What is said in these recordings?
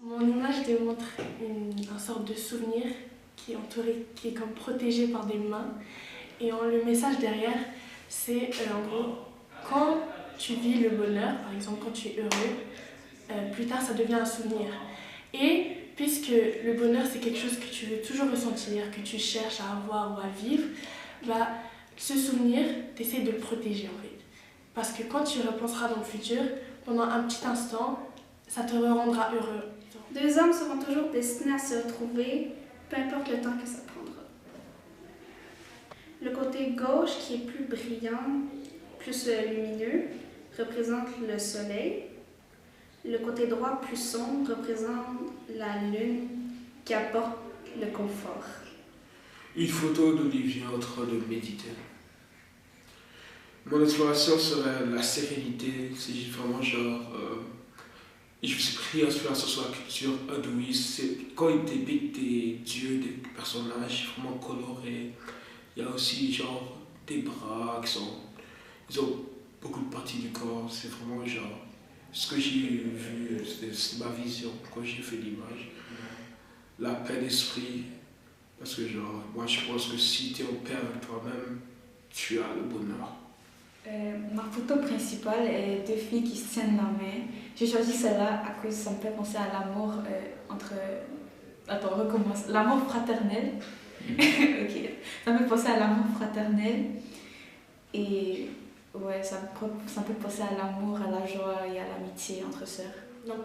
Mon image démontre une sorte de souvenir qui est entouré, qui est comme protégé par des mains. Et le message derrière, c'est en gros, quand tu vis le bonheur, par exemple quand tu es heureux, plus tard ça devient un souvenir. Et puisque le bonheur c'est quelque chose que tu veux toujours ressentir, que tu cherches à avoir ou à vivre, bah, ce souvenir, tu essaies de le protéger en fait. Parce que quand tu y repenseras dans le futur, pendant un petit instant, ça te rendra heureux. Deux hommes seront toujours destinés à se retrouver, peu importe le temps que ça prendra. Le côté gauche, qui est plus brillant, plus lumineux, représente le soleil. Le côté droit, plus sombre, représente la lune qui apporte le confort. Une photo d'Olivier en train de méditer. Mon inspiration serait la sérénité. C'est vraiment genre... je me suis pris inspiration sur la culture hindouiste. Quand ils dépiquent des dieux, des personnages vraiment colorés. Il y a aussi genre des bras qui sont... Ils ont beaucoup de parties du corps. C'est vraiment genre... Ce que j'ai vu, c'est ma vision quand j'ai fait l'image. La paix d'esprit. Parce que genre, moi je pense que si tu es en paix avec toi-même, tu as le bonheur. Ma photo principale est deux filles qui se tiennent la main. J'ai choisi celle-là à cause que ça me fait penser à l'amour entre... Attends, on recommence. L'amour fraternel. Ok. Ça me fait penser à l'amour fraternel. Et ouais, ça me fait penser à l'amour, à la joie et à l'amitié entre sœurs. Donc,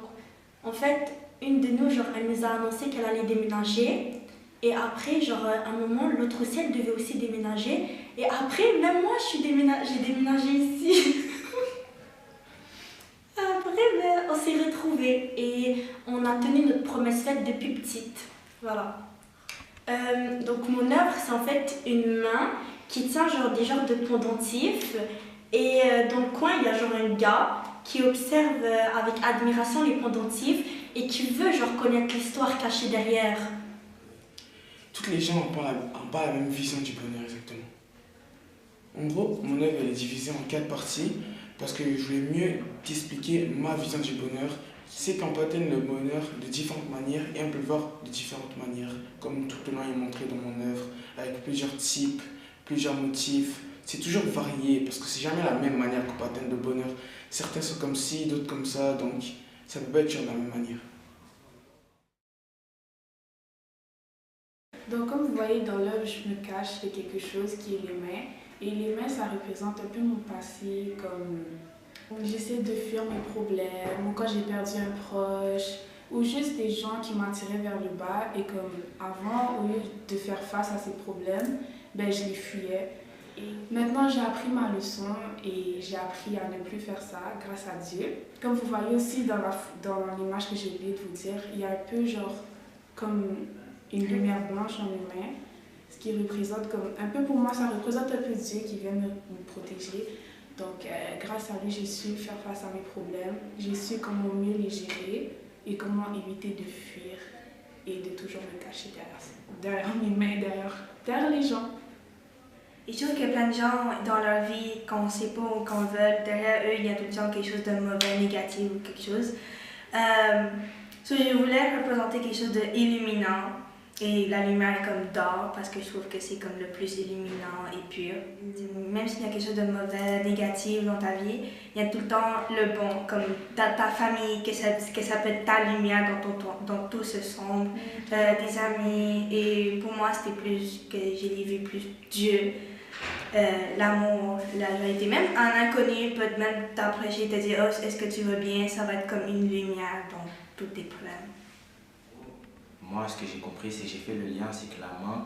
en fait, une de nous, genre, elle nous a annoncé qu'elle allait déménager. Et après, genre, à un moment, l'autre aussi, elle devait aussi déménager. Et après, même moi, j'ai déménagé ici. Après, ben, on s'est retrouvés et on a tenu notre promesse faite depuis petite. Voilà. Donc, mon œuvre, c'est en fait une main qui tient genre des genres de pendentifs. Et dans le coin, il y a genre un gars qui observe avec admiration les pendentifs et qui veut genre connaître l'histoire cachée derrière. Toutes les gens n'ont pas la même vision du bonheur exactement. En gros, mon œuvre elle est divisée en 4 parties parce que je voulais mieux t'expliquer ma vision du bonheur. C'est qu'on peut atteindre le bonheur de différentes manières et on peut le voir de différentes manières, comme tout au long est montré dans mon œuvre, avec plusieurs types, plusieurs motifs. C'est toujours varié parce que c'est jamais la même manière qu'on peut atteindre le bonheur. Certains sont comme ci, d'autres comme ça, donc ça peut pas être toujours de la même manière. Donc comme vous voyez dans l'œuvre, je me cache de quelque chose qui est les mains. Et les mains, ça représente un peu mon passé, comme j'essaie de fuir mes problèmes, ou quand j'ai perdu un proche, ou juste des gens qui m'attiraient vers le bas. Et comme avant, au lieu de faire face à ces problèmes, ben, je les fuyais. Et maintenant, j'ai appris ma leçon et j'ai appris à ne plus faire ça grâce à Dieu. Comme vous voyez aussi dans l'image que j'ai oublié de vous dire, il y a un peu genre comme une lumière blanche dans mes mains, ce qui représente comme, un peu pour moi, ça représente un peu Dieu qui vient me protéger. Donc grâce à lui, j'ai su faire face à mes problèmes, j'ai su comment mieux les gérer et comment éviter de fuir et de toujours me cacher derrière mes mains, derrière les gens. Et je trouve qu'il y a plein de gens dans leur vie, quand on ne sait pas ou qu'on veut, derrière eux, il y a tout le temps quelque chose de mauvais, négatif ou quelque chose. Je voulais représenter quelque chose d'illuminant. Et la lumière est comme d'or parce que je trouve que c'est comme le plus illuminant et pur. Même s'il y a quelque chose de mauvais, négatif dans ta vie, il y a tout le temps le bon, comme ta famille, que ça peut être ta lumière dans tout ce sombre, des amis. Et pour moi, c'était plus que j'ai vu plus Dieu, l'amour, la vérité. Même un inconnu peut même t'approcher et te dire oh, est-ce que tu vas bien, ça va être comme une lumière dans tous tes problèmes. Moi, ce que j'ai compris, c'est que j'ai fait le lien, c'est que la main,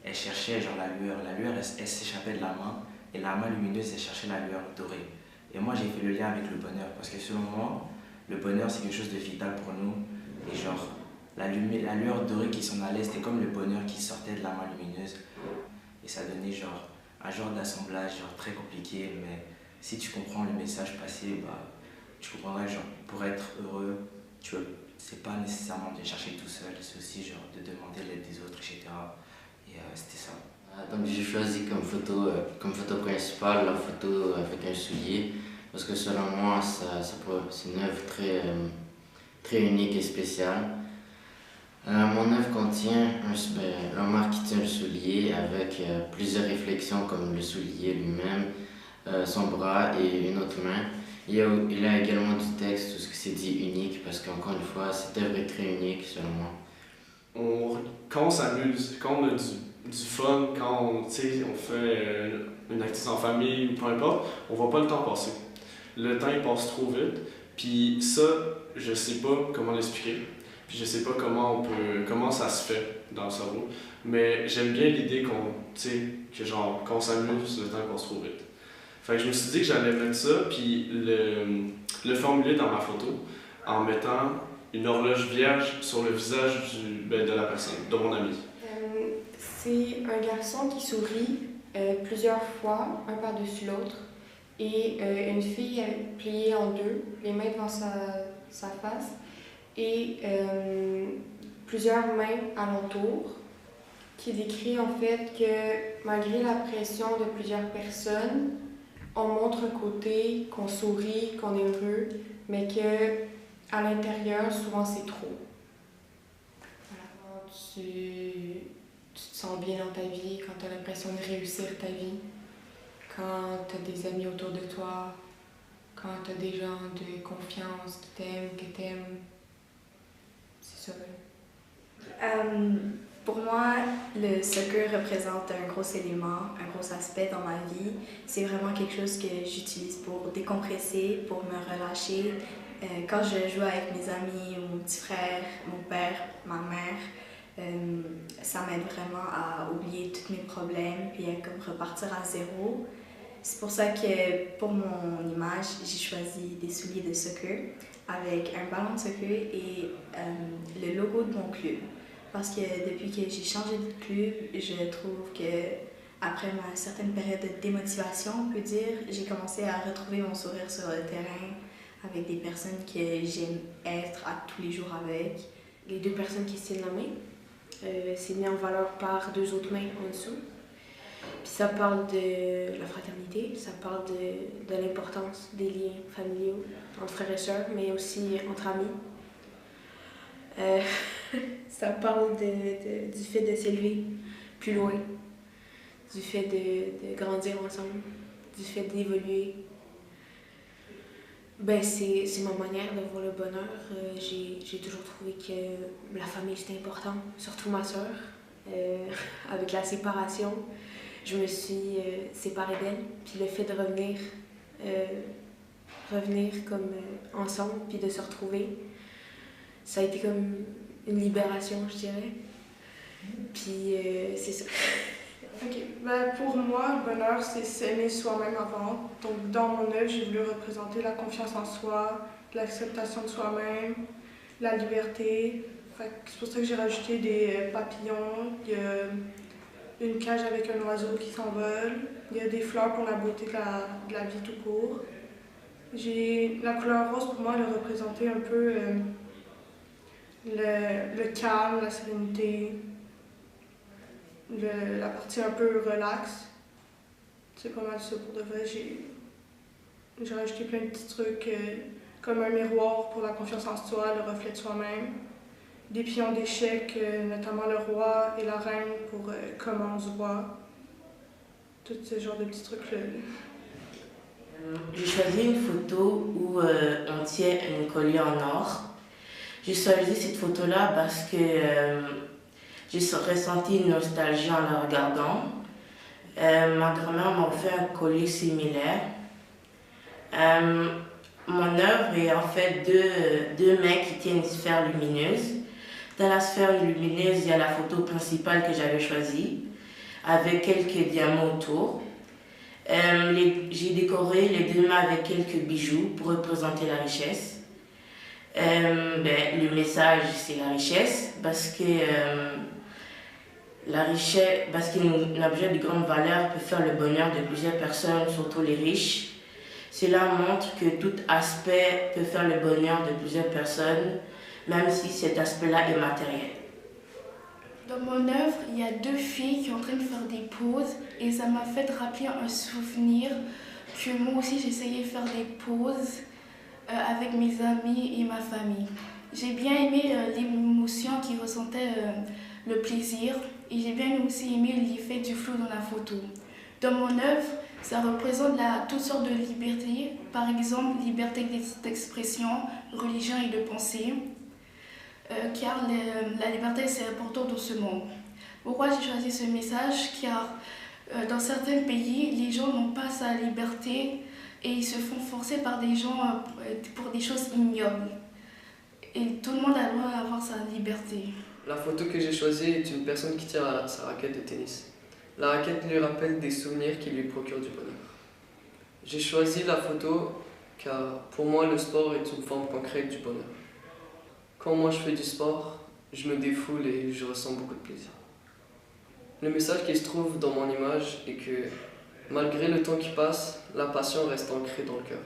elle cherchait genre la lueur. La lueur, elle s'échappait de la main, et la main lumineuse, elle cherchait la lueur dorée. Et moi, j'ai fait le lien avec le bonheur, parce que selon moi, le bonheur, c'est quelque chose de vital pour nous. Et genre, la lueur dorée qui s'en allait, c'était comme le bonheur qui sortait de la main lumineuse. Et ça donnait genre un genre d'assemblage genre très compliqué, mais si tu comprends le message passé, bah, tu comprendras genre, pour être heureux, c'est pas nécessairement de chercher tout seul, c'est aussi genre de demander l'aide des autres, etc. Et c'était ça. Donc j'ai choisi comme photo principale la photo avec un soulier, parce que selon moi c'est une œuvre très très unique et spécial. Mon œuvre contient un marque qui tient le soulier avec plusieurs réflexions comme le soulier lui-même, son bras et une autre main. Il y a également du texte, tout ce que c'est dit unique, parce qu'encore une fois, cette œuvre est très unique selon moi. Quand on s'amuse, quand on a du fun, quand on fait une activité en famille ou peu importe, on voit pas le temps passer. Le temps il passe trop vite, puis ça, je sais pas comment l'expliquer, puis je sais pas comment ça se fait dans le cerveau, mais j'aime bien l'idée que genre, quand on s'amuse, le temps passe trop vite. Fait que je me suis dit que j'allais mettre ça, puis le formuler dans ma photo en mettant une horloge vierge sur le visage de la personne, de mon ami. C'est un garçon qui sourit plusieurs fois, un par-dessus l'autre, et une fille pliée en deux, les mains devant sa face, et plusieurs mains alentour, qui décrit en fait que malgré la pression de plusieurs personnes, on montre un côté, qu'on sourit, qu'on est heureux, mais que à l'intérieur, souvent c'est trop. Voilà. Tu te sens bien dans ta vie, quand tu as l'impression de réussir ta vie, quand tu as des amis autour de toi, quand tu as des gens de confiance qui t'aiment, que t'aimes. C'est ça. Pour moi, le soccer représente un gros élément, un gros aspect dans ma vie. C'est vraiment quelque chose que j'utilise pour décompresser, pour me relâcher. Quand je joue avec mes amis, mon petit frère, mon père, ma mère, ça m'aide vraiment à oublier tous mes problèmes puis à comme repartir à zéro. C'est pour ça que pour mon image, j'ai choisi des souliers de soccer avec un ballon de soccer et le logo de mon club. Parce que depuis que j'ai changé de club, je trouve que après ma certaine période de démotivation, on peut dire, j'ai commencé à retrouver mon sourire sur le terrain avec des personnes que j'aime être à tous les jours avec. Les deux personnes qui se tiennent la main, c'est mis en valeur par deux autres mains en dessous. Puis ça parle de la fraternité, ça parle de l'importance des liens familiaux entre frères et sœurs, mais aussi entre amis. Ça parle du fait de s'élever plus loin, du fait de grandir ensemble, du fait d'évoluer. Ben, c'est ma manière de voir le bonheur. J'ai toujours trouvé que la famille c'était important, surtout ma sœur. Avec la séparation, je me suis séparée d'elle, puis le fait de revenir comme ensemble, puis de se retrouver, ça a été comme une libération, je dirais. Puis c'est ça. Ok. Ben, pour moi, le bonheur, c'est s'aimer soi-même avant. Donc, dans mon œuvre, j'ai voulu représenter la confiance en soi, l'acceptation de soi-même, la liberté. C'est pour ça que j'ai rajouté des papillons. Il y a une cage avec un oiseau qui s'envole. Il y a des fleurs pour la beauté de la vie tout court. La couleur rose, pour moi, elle a représenté un peu le calme, la sérénité, la partie un peu relax. C'est pas mal ça pour de vrai. J'ai rajouté plein de petits trucs comme un miroir pour la confiance en soi, le reflet de soi-même. Des pions d'échecs, notamment le roi et la reine pour comment on se voit. Tout ce genre de petits trucs-là. J'ai choisi une photo où on tient un collier en or. J'ai choisi cette photo-là parce que j'ai ressenti une nostalgie en la regardant. Ma grand-mère m'a offert un collier similaire. Mon œuvre est en fait deux mains qui tiennent une sphère lumineuse. Dans la sphère lumineuse, il y a la photo principale que j'avais choisie, avec quelques diamants autour. J'ai décoré les deux mains avec quelques bijoux pour représenter la richesse. Le message, c'est la richesse, parce qu'un objet de grande valeur peut faire le bonheur de plusieurs personnes, surtout les riches. Cela montre que tout aspect peut faire le bonheur de plusieurs personnes, même si cet aspect-là est matériel. Dans mon œuvre, il y a deux filles qui sont en train de faire des pauses et ça m'a fait rappeler un souvenir que moi aussi j'essayais de faire des pauses avec mes amis et ma famille. J'ai bien aimé l'émotion qui ressentait le plaisir et j'ai bien aussi aimé l'effet du flou dans la photo. Dans mon œuvre, ça représente toutes sortes de libertés, par exemple liberté d'expression, religion et de pensée, car la liberté c'est important dans ce monde. Pourquoi j'ai choisi ce message? Car dans certains pays, les gens n'ont pas sa liberté et ils se font forcer par des gens pour des choses ignobles. Et tout le monde a le droit d'avoir sa liberté. La photo que j'ai choisie est une personne qui tient sa raquette de tennis. La raquette lui rappelle des souvenirs qui lui procurent du bonheur. J'ai choisi la photo car pour moi le sport est une forme concrète du bonheur. Quand moi je fais du sport, je me défoule et je ressens beaucoup de plaisir. Le message qui se trouve dans mon image est que malgré le temps qui passe, la passion reste ancrée dans le cœur.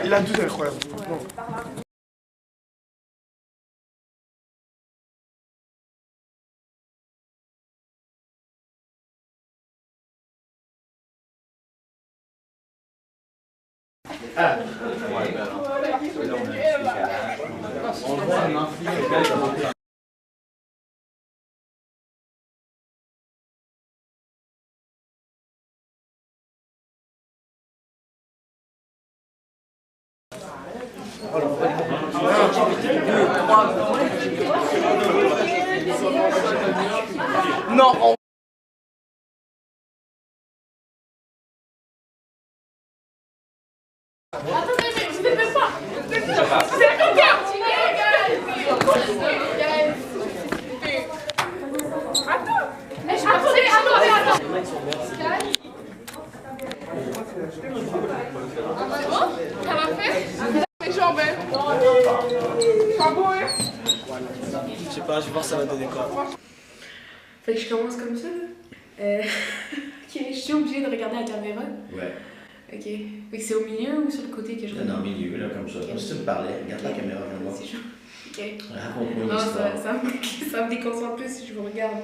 Il a 12 incroyable. Non. Non, on... Attendez, mais vous n'aimez pas. C'est quelqu'un. Attendez. Ça va faire? Mes jambes. Pas bon, hein? Je sais pas, je vais voir ça va donner quoi. Fait que je commence comme ça, là. Ok, je suis obligée de regarder la caméra. Ouais. Ok. Fait que c'est au milieu ou sur le côté que je regarde? Non, au milieu, là, comme ça. Comme si tu me parlais. Regarde la caméra, viens voir. C'est chaud. Ok. Raconte-moi une Non, histoire. ça me déconcentre plus si je vous regarde.